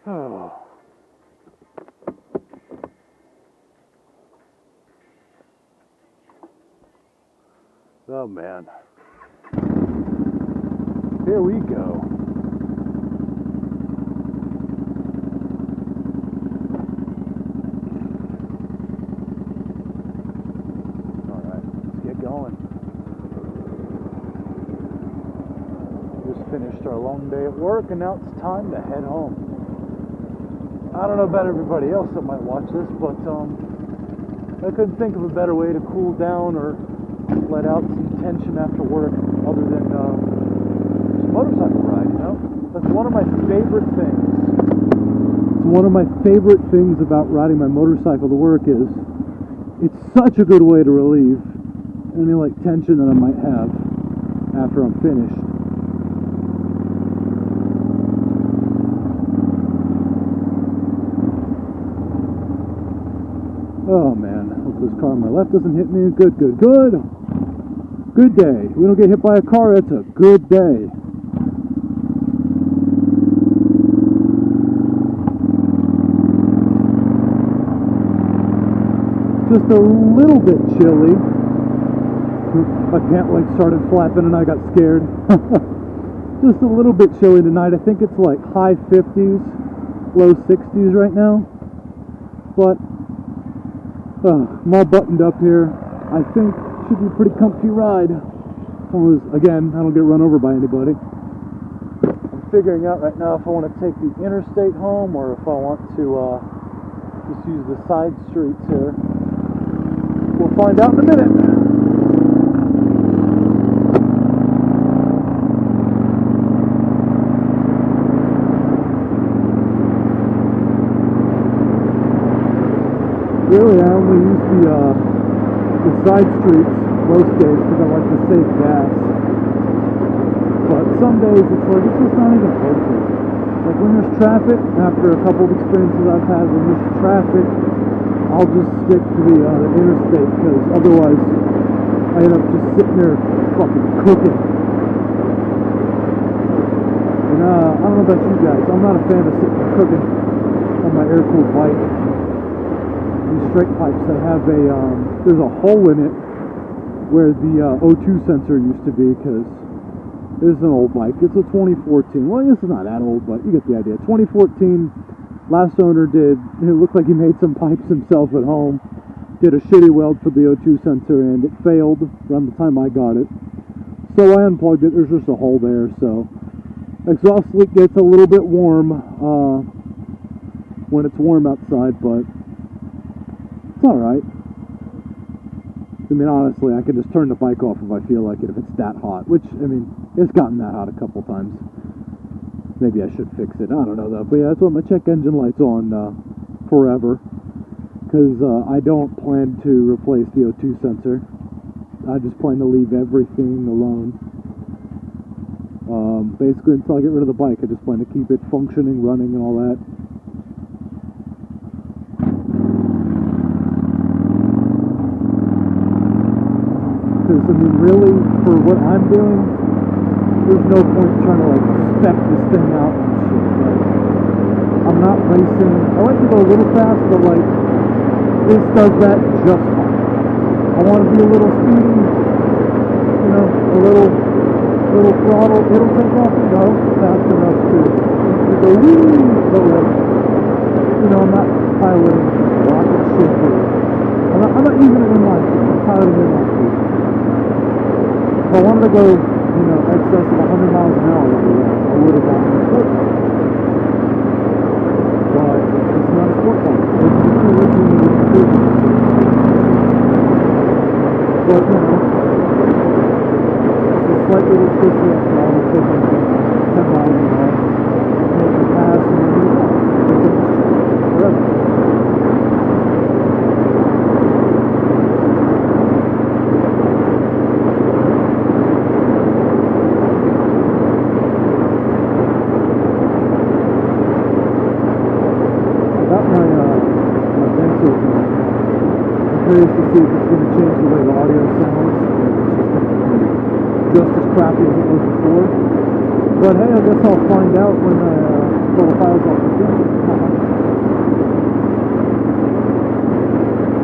Oh. Oh man. Here we go. Alright, let's get going. Just finished our long day at work and now it's time to head home. I don't know about everybody else that might watch this, but I couldn't think of a better way to cool down or let out some tension after work other than just a motorcycle ride, you know? That's one of my favorite things. One of my favorite things about riding my motorcycle to work is it's such a good way to relieve any like tension that I might have after I'm finished. Oh man, hope this car on my left doesn't hit me. Good, good, good. Good day. We don't get hit by a car, that's a good day. Just a little bit chilly. My pant leg started flapping and I got scared. Just a little bit chilly tonight. I think it's like high 50s, low 60s right now. But I'm all buttoned up here. I think it should be a pretty comfy ride. Again, I don't get run over by anybody. I'm figuring out right now if I want to take the interstate home or if I want to just use the side streets here. We'll find out in a minute. Really, I only use the side streets most days because I like to save gas. But some days it's like, it's just not even worth it. Like when there's traffic, after a couple of experiences I've had, when there's traffic, I'll just stick to the interstate because otherwise I end up just sitting there fucking cooking. And I don't know about you guys, I'm not a fan of sitting there cooking on my air-cooled bike. These straight pipes, they have there's a hole in it where the O2 sensor used to be because this is an old bike. It's a 2014. Well, this is not that old, but you get the idea. 2014, last owner it looked like he made some pipes himself at home, did a shitty weld for the O2 sensor, and it failed around the time I got it. So I unplugged it. There's just a hole there, so exhaust leak gets a little bit warm when it's warm outside, but it's alright. I mean, honestly, I can just turn the bike off if I feel like it, if it's that hot. Which, I mean, it's gotten that hot a couple times. Maybe I should fix it. I don't know, though. But yeah, that's why my check engine light's on forever. Because I don't plan to replace the O2 sensor. I just plan to leave everything alone. Basically, until I get rid of the bike, I just plan to keep it functioning, running, and all that. Because, I mean, really, for what I'm doing, there's no point trying to, like, spec this thing out and shit. Like, I'm not racing. I like to go a little fast, but, like, this does that just fine. I want to be a little speedy, you know, a little throttle. It'll take off and go fast enough to go, woo! But, like, you know, I'm not piloting rocket ship here. I'm not using it in life. I'm piloting in life. If I wanted to go, you know, excess of 100 miles an hour, I would have gotten a sport bike. But it's not a sport bike. It's just a looking at the business. But, you know, it's a slight little twist of the throttle, taking 10 miles an hour, make it pass, and then you go. Forever. Curious to see if it's going to change the way the audio sounds. Just as crappy as it was before. But hey, I guess I'll find out when I Pull the files off the thing.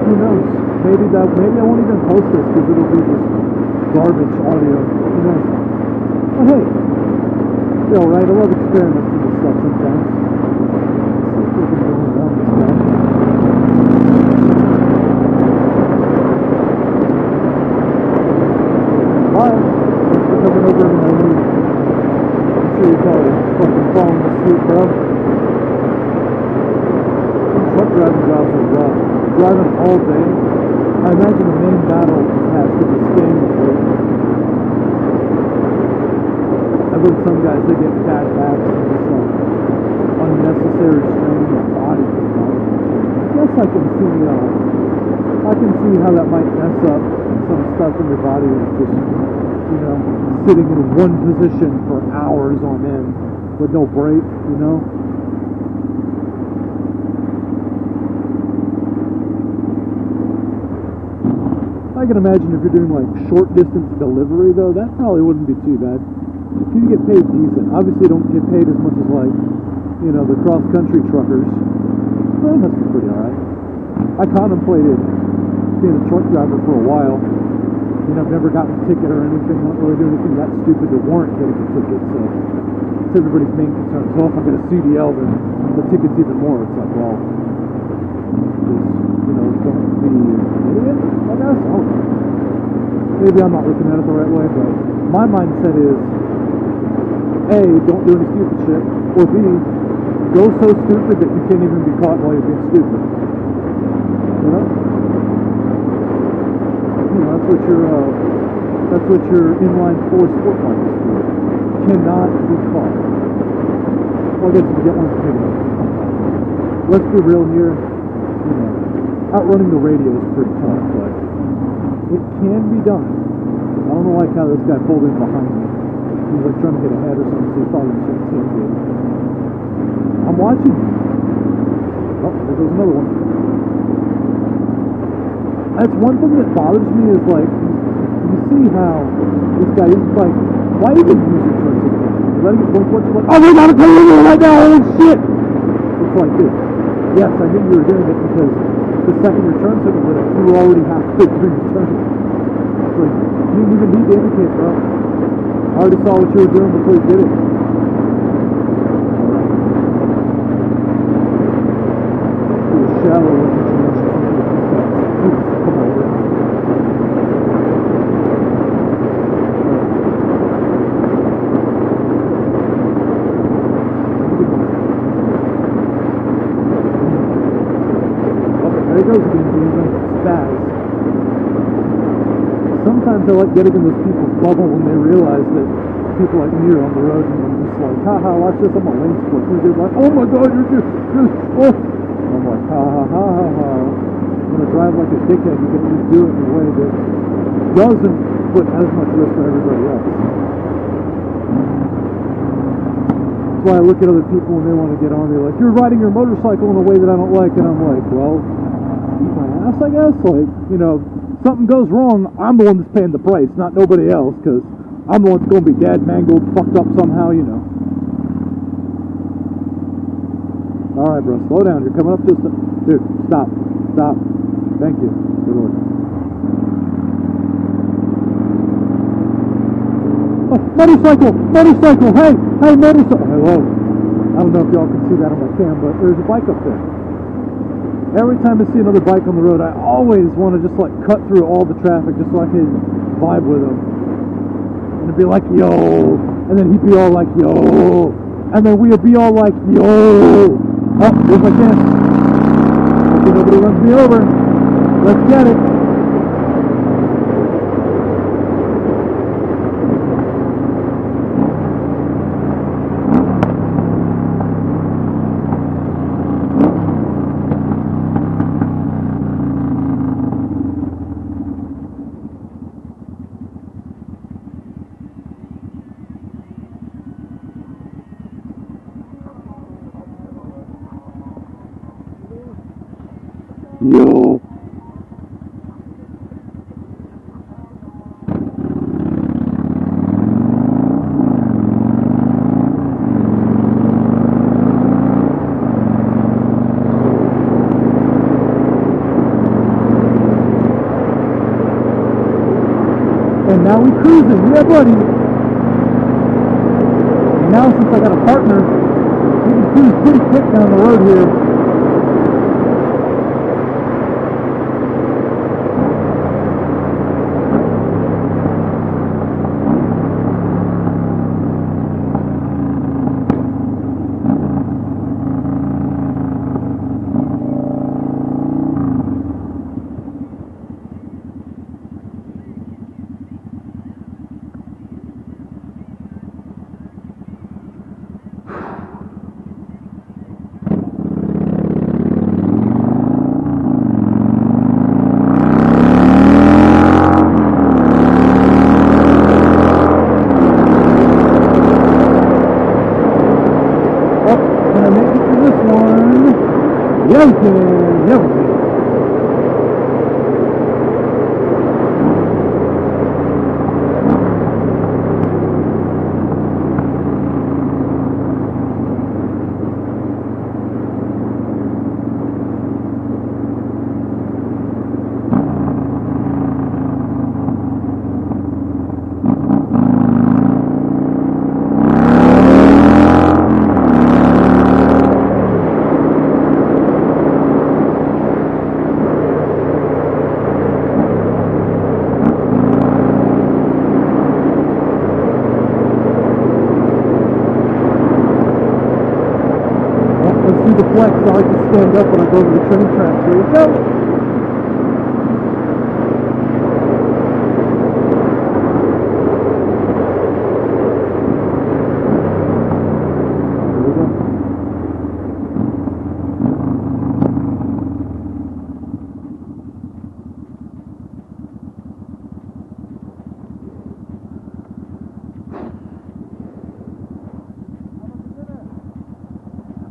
Who knows? Maybe I won't even post this because it'll be just garbage audio. Who knows? But hey, it's alright. I love experimenting with stuff sometimes. Let's see if we can go around this guy. Hi. Thanks for coming over to my room. I'm sure you're probably fucking falling asleep, bro. Truck driving jobs are rough. Driving all day. I imagine the main battle has to be staying awake. I've heard some guys, they get bad backs and just like unnecessary strain on their body. I guess I can see how that might mess up some stuff in your body with just, you know, sitting in one position for hours on end with no break, you know. I can imagine if you're doing like short distance delivery though, that probably wouldn't be too bad. If you get paid decent, obviously don't get paid as much as like, you know, the cross country truckers. Well, that must be pretty alright. I contemplated being a truck driver for a while. You know, I've never gotten a ticket or anything, not really doing anything that stupid to warrant getting a ticket, so it's everybody's main concern. So if I get a CDL, then the ticket's even more. It's like, well, just, you know, don't be an idiot, I guess. I don't know. Maybe I'm not looking at it the right way, but my mindset is, A, don't do any stupid shit, or B, go so stupid that you can't even be caught while you're being stupid. You know? You know, that's what your inline 4 sport bike is for. Cannot be caught. Well, I guess if you get one, maybe. Let's be real here. You know, outrunning the radio is pretty tough, but it can be done. I don't like how this guy pulled in behind me. He was like trying to get ahead or something, so he thought he was going to take it. I'm watching. Oh, there goes another one. That's one thing that bothers me is like, you see how this guy is like, why even use your turn signal? You're letting it blink once, you're like, oh my god, I'm coming in right now, holy shit! It's like this. Yes, I knew you were doing it because the second your turn signal went up, you were already halfway through your turn. It's like, you didn't even need to indicate, bro. I already saw what you were doing before you did it. Shallow information. Come over. There he goes again, being spaz. Sometimes I like getting in those people's bubble when they realize that people like me are on the road and I'm just like, haha, watch this, I'm a lane split. And they're like, oh my god, you're oh. I'm like, ha ha ha ha ha. I'm going to drive like a dickhead and get to do it in a way that doesn't put as much risk on everybody else. That's why I look at other people when they want to get on, they're like, you're riding your motorcycle in a way that I don't like, and I'm like, well, eat my ass, I guess. Like, you know, something goes wrong, I'm the one that's paying the price, not nobody else, because I'm the one that's going to be dead, mangled, fucked up somehow, you know. Alright, bro, slow down. You're coming up to us. Dude, stop. Stop. Thank you. Good Lord. Oh, motorcycle! Motorcycle! Hey! Hey, motorcycle! Hello. I don't know if y'all can see that on my cam, but there's a bike up there. Every time I see another bike on the road, I always want to just like cut through all the traffic just so I can vibe with him. And it'd be like, yo! And then he'd be all like, yo! And then we'd be all like, yo! Oh, here's my chance. Hopefully nobody runs me over. Let's get it. Yo. And now we cruising. Yeah, buddy. And now since I got a partner, we can cruise pretty quick down the road here. Flex, I like to stand up when I go to the train tracks. Here we go.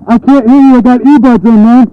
I can't hear you, I got earbuds in, man.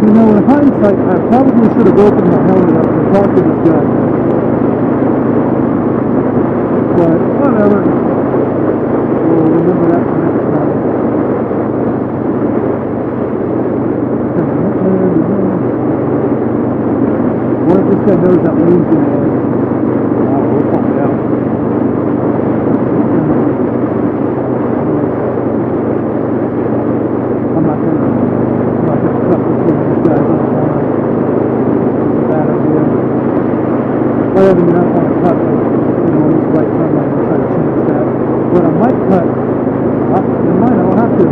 You know, in hindsight, I probably should have opened my helmet up and talked to this guy. But, whatever. We'll remember that for next time. What if this guy knows that lane's going to end? We'll find out. I'm not going to cut between these guys on the line. It's a bad idea. Well, I mean, I don't want to cut, on this right turn lane and try to change that. But I might cut. Never mind, I don't have to.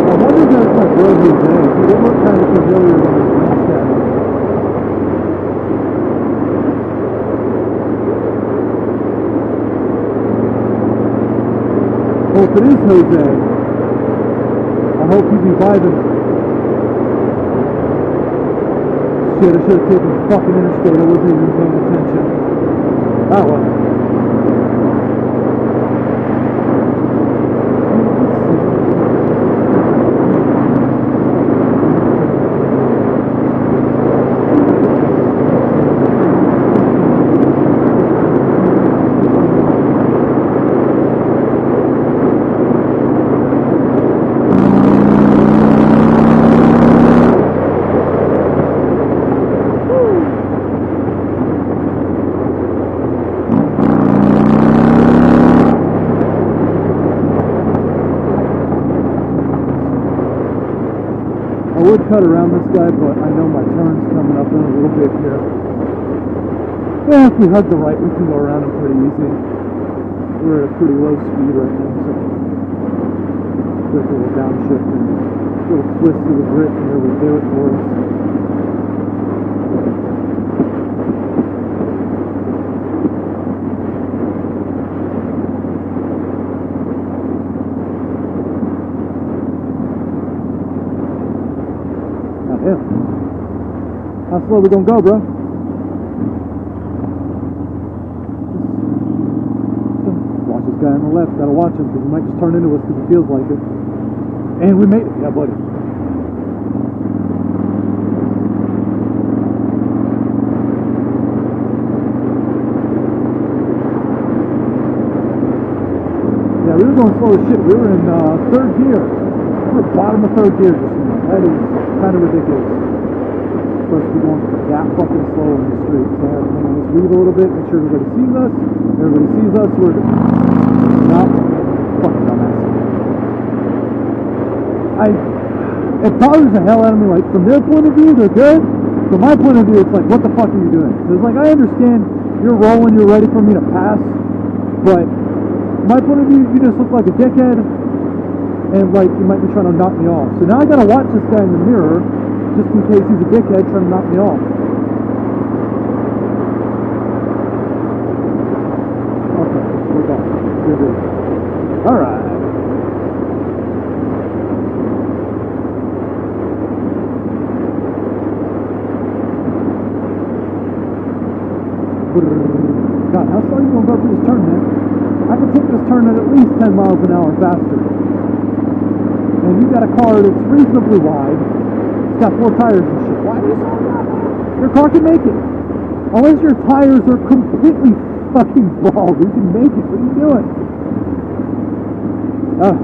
I wonder if that's my bro Jose. He did look kind of familiar when he glanced at it. Well, if it is Jose, I hope you be vibing. Shit, I should have taken the fucking interstate. I wasn't even paying attention. Oh well. cut around this guy, but I know my turn's coming up in a little bit here. Yeah, if we hug the right, we can go around him pretty easy. We're at a pretty low speed right now, so quick little downshift and a little twist to the grip, and there we do it for us. Yeah. How slow we gonna go, bro? Watch this guy on the left. Gotta watch him because he might just turn into us because he feels like it. And we made it. Yeah, buddy. Yeah, we were going slow as shit. We were in third gear. We were bottom of third gear just now. That is kind of ridiculous. Of course, we're going that fucking slow on the street. So I have to just read a little bit, make sure everybody sees us. Everybody sees us. We're not fucking dumbass. It bothers the hell out of me. Like, from their point of view, they're good. From my point of view, it's like, what the fuck are you doing? Because, like, I understand you're rolling, you're ready for me to pass. But, from my point of view, you just look like a dickhead. And like you might be trying to knock me off. So now I gotta watch this guy in the mirror just in case he's a dickhead trying to knock me off. Okay, we're gone. We're good. Alright. God, how slow are you gonna go through this turn, man? I can take this turn at least 10 miles an hour faster. And you got a car that's reasonably wide. It's got 4 tires and shit. Why are you so bad? Your car can make it. Unless your tires are completely fucking bald, you can make it. What are you doing?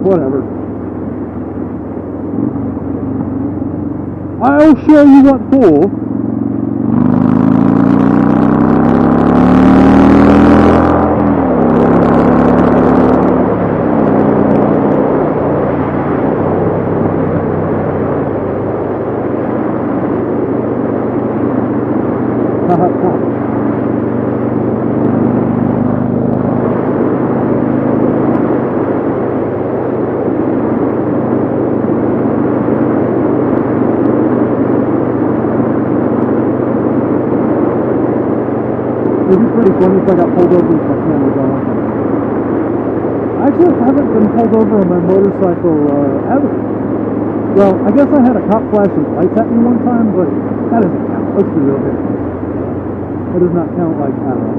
Whatever. I'll show you what for. It'd be pretty funny if I got pulled over with my cameras on. I actually haven't been pulled over on my motorcycle ever. Well, I guess I had a cop flash his lights at me one time, but that doesn't count. Let's be real here. That does not count like at all.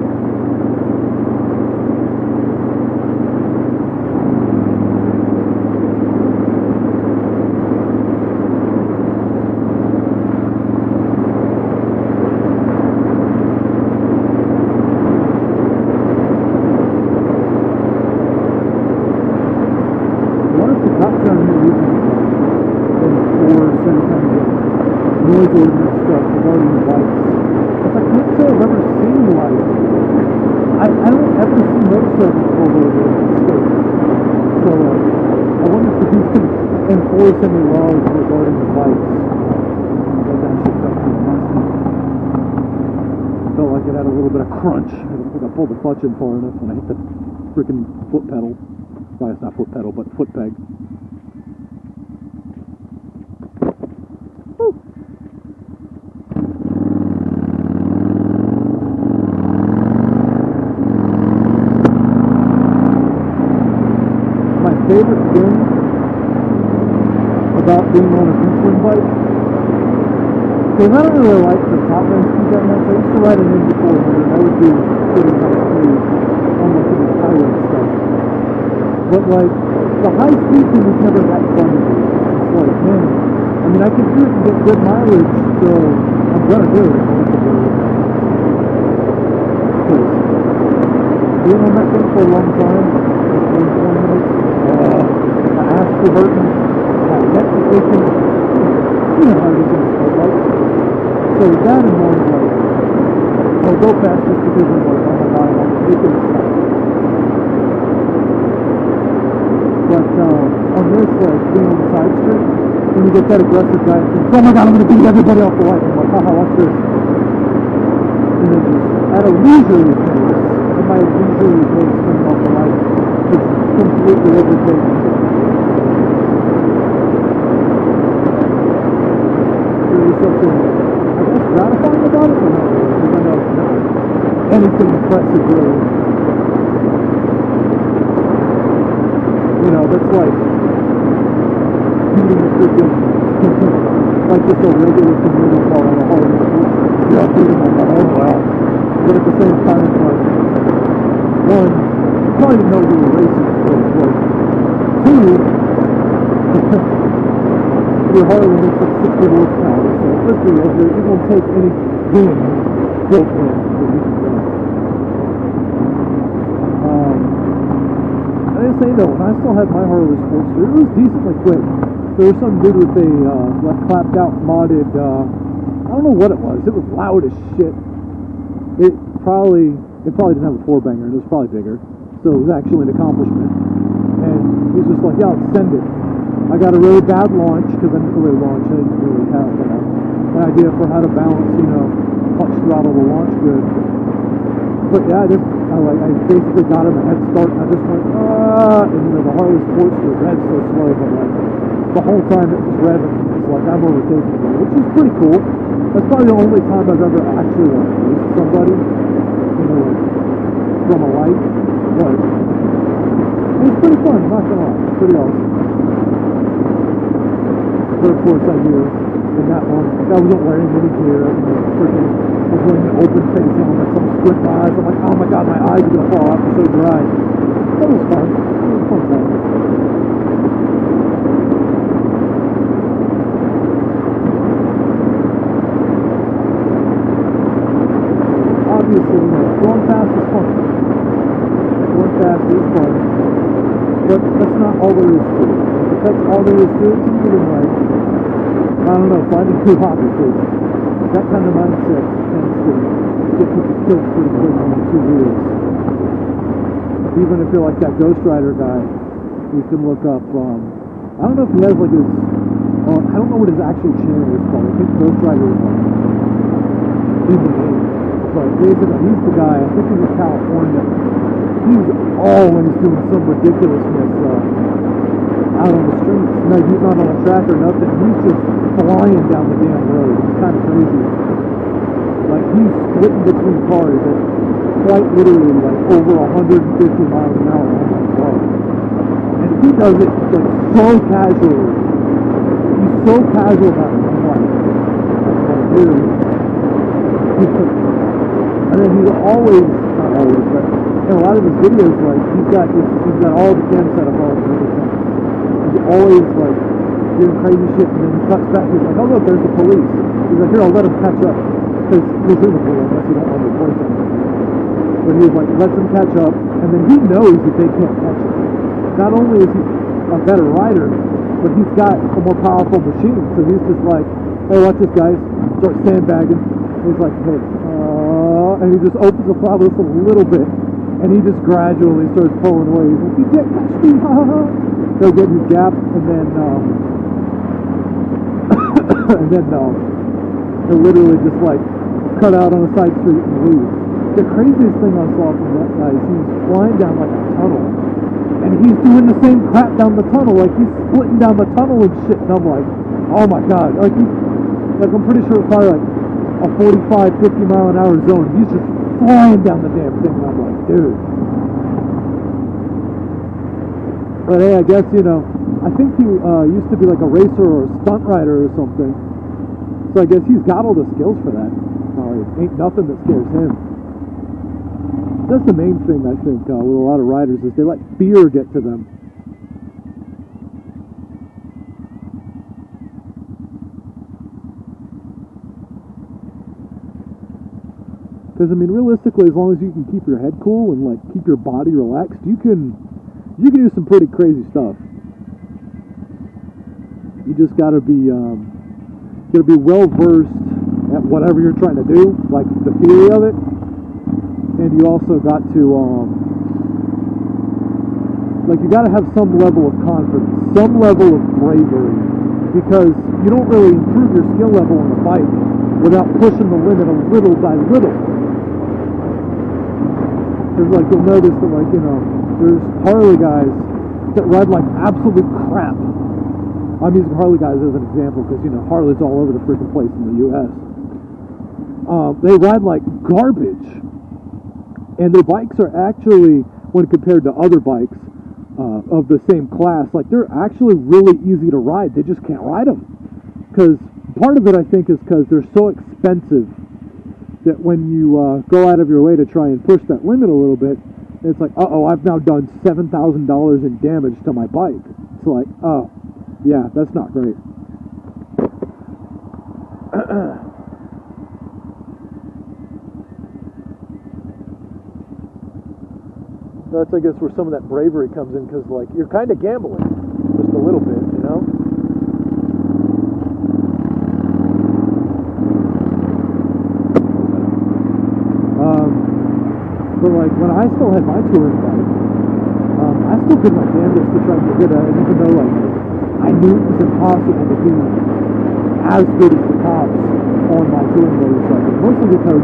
Noise ordinance stuff regarding lights. Because I can't say I've ever seen lights. I don't ever see motorcycles pulled over in the state. So I wonder if you can enforce any laws regarding the lights. But that shit got me nasty. I felt like it had a little bit of crunch. I don't think I pulled the clutch in far enough when I hit the freaking foot pedal. Well, it's not foot pedal, but foot peg. Favorite thing about being on a D-twin bike, because I don't really like the top end speed that much. I used to ride an Indy 400 and I would do pretty high speed on like the highway stuff. But like, the high speed thing was never that fun to do. It's like, man, I mean I can do it and get good mileage, so I'm gonna do it. I want to do it. Because being on that thing for a long time, like 20 minutes, I asked for Burton, I met the patient, you know how these things go, right? So with that in mind, like, I'll go fast just because I'm like, oh my god, I'm taking this stuff. But on this, like, being on the side street, when you get that aggressive guy that thinks, oh my god, I'm going to beat everybody off the light. I'm like, haha, watch this. And then just at a leisurely pace, at my leisurely pace coming off the light, just completely overtaking. There is something, I guess, gratifying about it, or not? Because I know it's not anything impressive, really. You know, that's like beating a freaking, like just a regular commuter car on a Harley Sports. Yeah, beating on the oh wow. But at the same time, it's like, one, you probably didn't know you were racing before. Two, your Harley makes like 60 horsepower, so let's be real here, you're going to take any win, built win, that you can win. I didn't say though, when I still had my Harley Sportster, it was decently quick. There was some dude with a like clapped out modded, I don't know what it was. It was loud as shit. It probably didn't have a 4-banger, and it was probably bigger. So it was actually an accomplishment. And he was just like, yeah, let's send it. I got a really bad launch because I didn't really launch. I didn't really have an idea for how to balance, you know, clutch throttle to launch good. But yeah, I basically got him a head start, and I just went, and you know, the Harley Sportster revs so slow, but like, the whole time it was revving, it's like I'm overtaking it, which is pretty cool. That's probably the only time I've ever actually like raced somebody, you know, like, from a light, but it was pretty fun, not gonna lie, it's pretty awesome. But of course I knew in that moment, like, I wasn't wearing any gear, I was wearing an open face helmet, some squint eyes. I'm like, oh my god, my eyes are gonna fall out, they're so dry. That was fun. It was fun time. Obviously, you know, going fast is fun. Going fast is fun. But that's not all there is to it. If that's all there is to it, it's even like, I don't know, finding too hot because that kind of mindset tends to get people killed pretty quick on the 2 wheels. Even if you're like that Ghost Rider guy, you can look up, I don't know if he has like his, I don't know what his actual channel is called. I think Ghost Rider is like in the name. But basically, he's the guy, I think he's in California. He's always doing some ridiculousness out on the streets. No, he's not on a track or nothing. He's just flying down the damn road. It's kind of crazy. Like, he's splitting between cars at quite literally like over 150 miles an hour on my car. And he does it like so casually. He's so casual about it. I'm like, dude. And then he's always, not always, but in a lot of his videos, like, he's got all the cam set up all the time. He's always like doing crazy shit, and then he cuts back. He's like, oh look, there's the police. He's like, here, I'll let him catch up, because presumably, unless you don't want to report them. But he's like, lets him catch up, and then he knows that they can't catch him. Not only is he a better rider, but he's got a more powerful machine. So he's just like, hey, watch this, guys. Start sandbagging. He's like, hey, and he just opens the throttle just a little bit, and he just gradually starts pulling away. He's like, you can't catch me, ha ha ha. He'll get his gap, and then he'll literally just like cut out on a side street and leave. The craziest thing I saw from that guy is he's flying down like a tunnel, and he's doing the same crap down the tunnel, like he's splitting down the tunnel and shit. And I'm like, oh my god, like I'm pretty sure it's probably like a 45, 50 mile an hour zone. He's just flying down the damn thing, and I'm like, dude. But hey, I guess, you know, I think he used to be like a racer or a stunt rider or something. So I guess he's got all the skills for that. Ain't nothing that scares him. That's the main thing, I think, with a lot of riders, is they let fear get to them. Because, I mean, realistically, as long as you can keep your head cool and, like, keep your body relaxed, you can do some pretty crazy stuff. You just gotta be well versed at whatever you're trying to do, like the theory of it, and you also got to like, you gotta have some level of confidence, some level of bravery because you don't really improve your skill level on the bike without pushing the limit a little by little. Because like you'll notice that like, you know, there's Harley guys that ride like absolute crap. I'm using Harley guys as an example because, you know, Harley's all over the freaking place in the US. They ride like garbage. And their bikes are actually, when compared to other bikes of the same class, like they're actually really easy to ride. They just can't ride them. Because part of it, I think, is because they're so expensive that when you go out of your way to try and push that limit a little bit, it's like, uh-oh, I've now done $7,000 in damage to my bike. It's like, oh, yeah, that's not great. That's, I guess, where some of that bravery comes in, because, like, you're kind of gambling just a little bit, you know? But, like, when I still had my touring bike, I still did my damnedest to try and get good at it, even though, like, I knew it was impossible to be as good as the cops on my touring motorcycle, mostly because,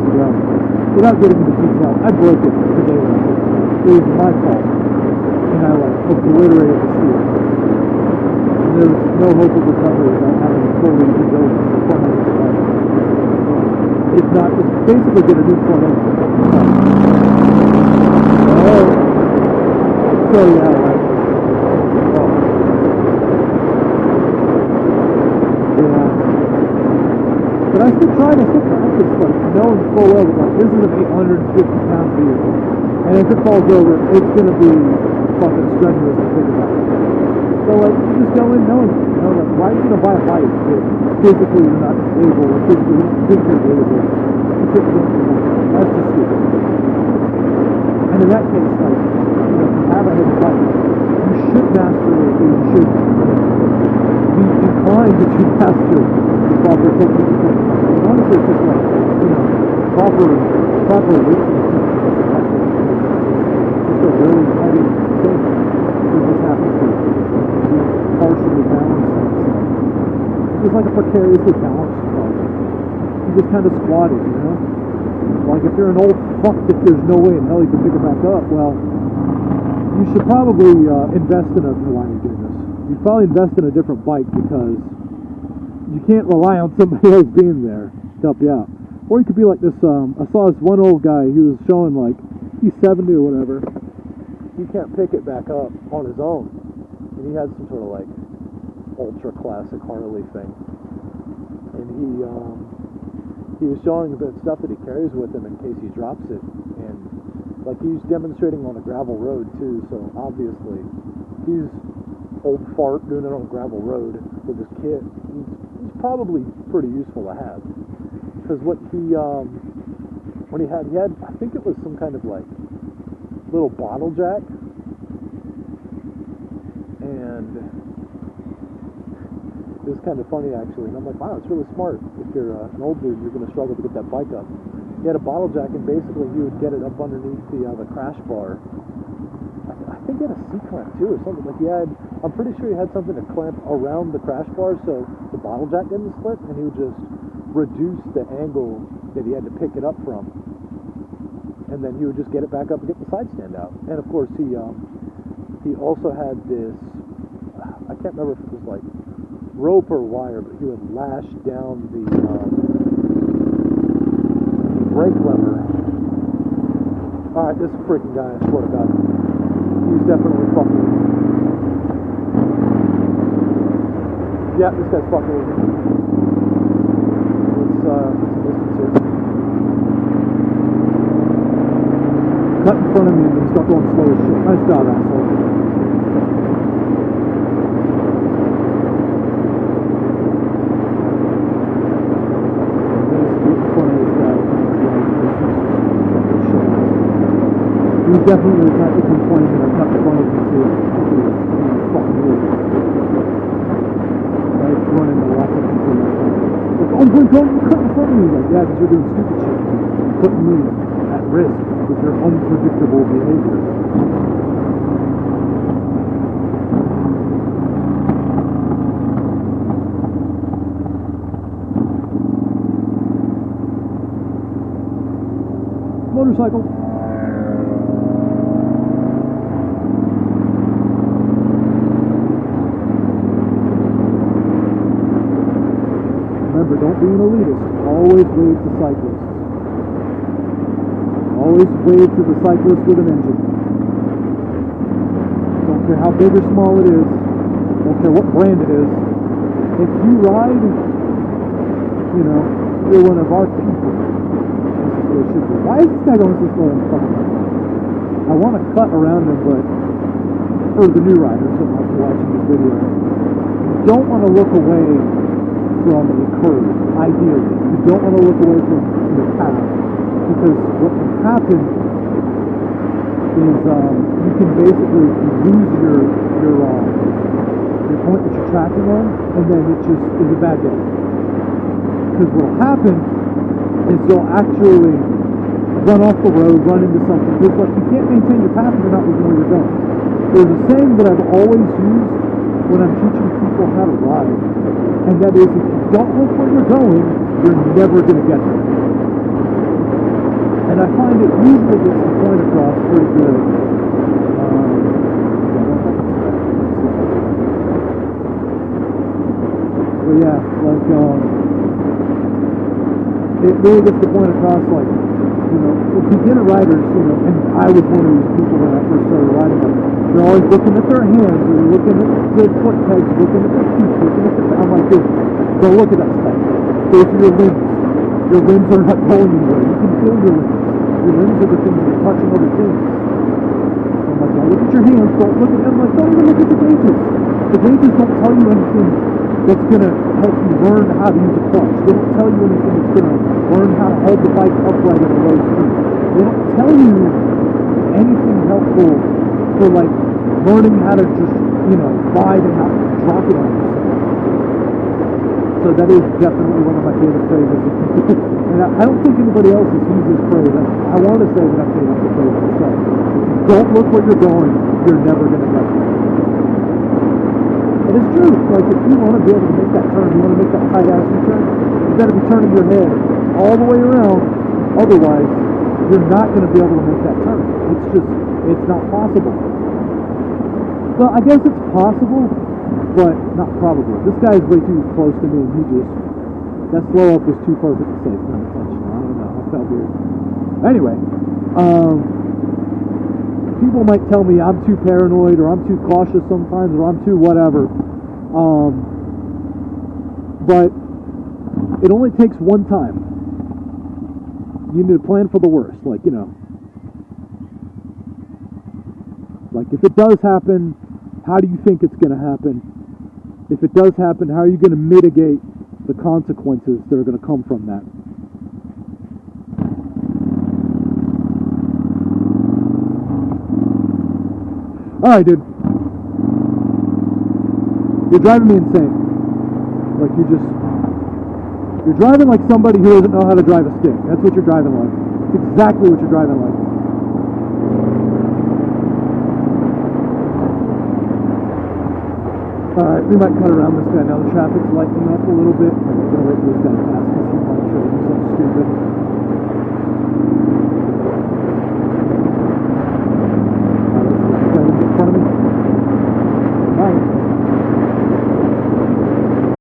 without getting into detail, I broke it the day that I did it. It was my fault, and I like obliterated the steel. And there was no hope of recovery without having a fully rebuilt the front end of the bike. If not, it's basically get a new front end. So yeah, like, yeah. But I still practice, like, knowing full well that, like, this is an 850-pound vehicle. And if it falls over, it's going to be fucking strenuous to think about it. So, like, you just go in knowing, you know, like, why are you going to buy a bike if physically you're not able, or physically you don't think you're able to put it in? That's just stupid. And in that case, like, you know, if you have a heavy bike, you should master it, or you should be inclined to master the proper technique of it. And honestly, it's just like, you know, proper weight. A really heavy thing. You just happen to be partially balanced. It's just like a precariously balanced bike. You just kind of squat it, you know? Like if you're an old fuck that there's no way in hell you can pick it back up, well, you should probably invest in a, why are you doing this? You should probably invest in a different bike because you can't rely on somebody else being there to help you out. Or you could be like this, I saw this one old guy, he was showing like, he's 70 or whatever. He can't pick it back up on his own. And he had some sort of like ultra classic Harley thing. And he was showing the stuff that he carries with him in case he drops it. And like he's demonstrating on a gravel road too, so obviously he's old fart doing it on a gravel road with his kit. He's probably pretty useful to have. Because what when he had, I think it was some kind of like little bottle jack, and it was kind of funny actually, and I'm like, wow, it's really smart. If you're an old dude, you're going to struggle to get that bike up. He had a bottle jack, and basically you would get it up underneath the crash bar. I think he had a C-clamp too or something. Like I'm pretty sure he had something to clamp around the crash bar so the bottle jack didn't split, and he would just reduce the angle that he had to pick it up from. And then he would just get it back up and get the side stand out. And of course, he also had this, I can't remember if it was like rope or wire, but he would lash down the brake lever. Alright, this freaking guy, I swear to God, he's definitely fucking with me. Yeah, this guy's fucking with me. Let's distance here. Cut in front of me and then start going slow as shit. Nice job, asshole. He's definitely the type of complaint that I cut in front of me too. Fucking weird. I run into lots of people like, oh, don't cut in front of me. Like, yeah, because you're doing stupid shit. You're putting me at risk with your unpredictable behavior. motorcycle. Remember, don't be an elitist. Always wave to cyclists. Always wave to the cyclist with an engine. Don't care how big or small it is. Don't care what brand it is. If you ride, you know, you're one of our people. Why is this guy going so slow in front of me? I want to cut around him, but for the new riders that might be watching this video, you don't want to look away from a curve, ideally. You don't want to look away from your path, because what can happen is you can basically lose your point that you're tracking on, and then it just is a bad day. Because what will happen is you'll actually run off the road, run into something. Because like, you can't maintain your path if you're not looking where you're going. There's a saying that I've always used when I'm teaching people how to ride, and that is, if you don't look where you're going, you're never going to get there. And I find it usually gets the point across pretty good. But yeah, like, it really gets the point across, like, you know, beginner riders, you know, and I was one of these people when I first started riding, like, they're always looking at their hands, they're looking at their foot pegs, looking at their feet, looking at their, I'm like, dude, don't look at that stuff. Go to your limbs. Your limbs are not going anywhere. You can feel your limbs. Your limbs are the things that are touching other things. I'm like, don't look at your hands, don't look at them, like, don't even look at the gauges. The gauges don't tell you anything that's going to help you learn how to use a clutch. They don't tell you anything that's going to learn how to hold the bike upright at a low speed. They don't tell you anything helpful for, like, learning how to just, you know, ride and not drop it on yourself. So that is definitely one of my favorite phrases. And I don't think anybody else has used this phrase. I want to say that I came up with the phrase myself. If you don't look where you're going, you're never going to get there. And it's true. Like, if you want to be able to make that turn, you want to make that tight-ass U-turn, you got to be turning your head all the way around. Otherwise, you're not going to be able to make that turn. It's just, it's not possible. Well, I guess it's possible, but not probable. This guy is way too close to me, and that slow up was too perfect to say it's not intentional. I don't know. I felt weird. Anyway, people might tell me I'm too paranoid, or I'm too cautious sometimes, or I'm too whatever. But it only takes one time. You need to plan for the worst, like, you know. Like, if it does happen, how do you think it's going to happen? If it does happen, how are you going to mitigate the consequences that are going to come from that? Alright, dude. You're driving me insane. Like, you're driving like somebody who doesn't know how to drive a stick. That's what you're driving like. That's exactly what you're driving like. Alright, we might cut around this guy now. The traffic's lightening up a little bit. I'm going to wait for this guy to pass.